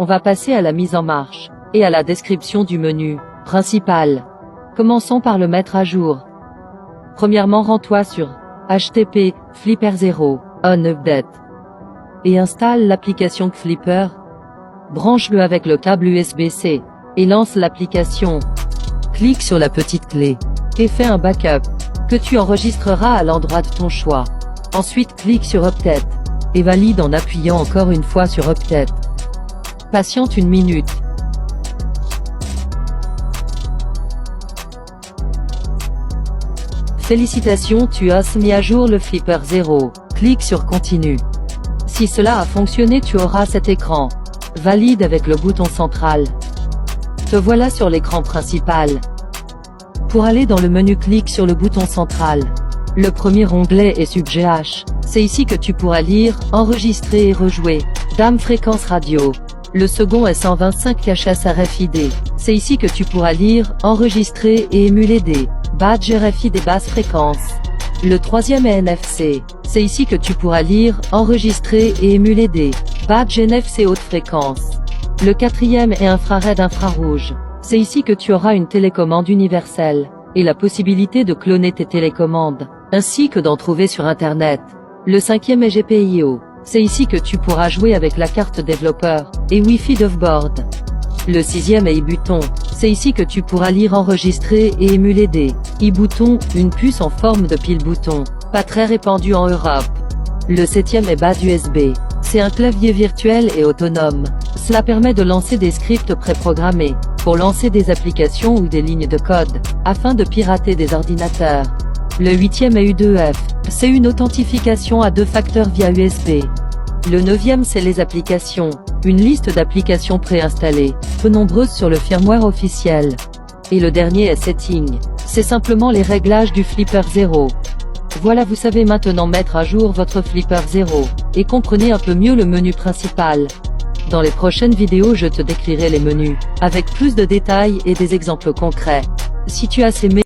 On va passer à la mise en marche, et à la description du menu principal. Commençons par le mettre à jour. Premièrement, rends-toi sur HTTP Flipper 0 on update et installe l'application Flipper. Branche-le avec le câble USB-C et lance l'application. Clique sur la petite clé et fais un backup que tu enregistreras à l'endroit de ton choix. Ensuite, clique sur Update et valide en appuyant encore une fois sur Update. Patiente une minute. Félicitations, tu as mis à jour le Flipper 0. Clique sur Continue. Si cela a fonctionné, tu auras cet écran. Valide avec le bouton central. Te voilà sur l'écran principal. Pour aller dans le menu, clique sur le bouton central. Le premier onglet est Sujet H. C'est ici que tu pourras lire, enregistrer et rejouer DAM fréquence radio. Le second est 125 HS RFID. C'est ici que tu pourras lire, enregistrer et émuler des badges RFI des basses fréquences. Le troisième est NFC. C'est ici que tu pourras lire, enregistrer et émuler des badges NFC haute fréquence. Le quatrième est infrared infrarouge. C'est ici que tu auras une télécommande universelle, et la possibilité de cloner tes télécommandes, ainsi que d'en trouver sur Internet. Le cinquième est GPIO. C'est ici que tu pourras jouer avec la carte développeur, et Wi-Fi d'offboard. Le sixième est e-bouton. C'est ici que tu pourras lire, enregistrer et émuler des e-boutons, une puce en forme de pile-bouton, pas très répandue en Europe. Le septième est base USB. C'est un clavier virtuel et autonome. Cela permet de lancer des scripts préprogrammés, pour lancer des applications ou des lignes de code, afin de pirater des ordinateurs. Le huitième est U2F. C'est une authentification à 2 facteurs via USB. Le neuvième, c'est les applications. Une liste d'applications préinstallées, peu nombreuses sur le firmware officiel. Et le dernier est Settings. C'est simplement les réglages du Flipper 0. Voilà, vous savez maintenant mettre à jour votre Flipper 0, et comprenez un peu mieux le menu principal. Dans les prochaines vidéos, je te décrirai les menus, avec plus de détails et des exemples concrets. Si tu as aimé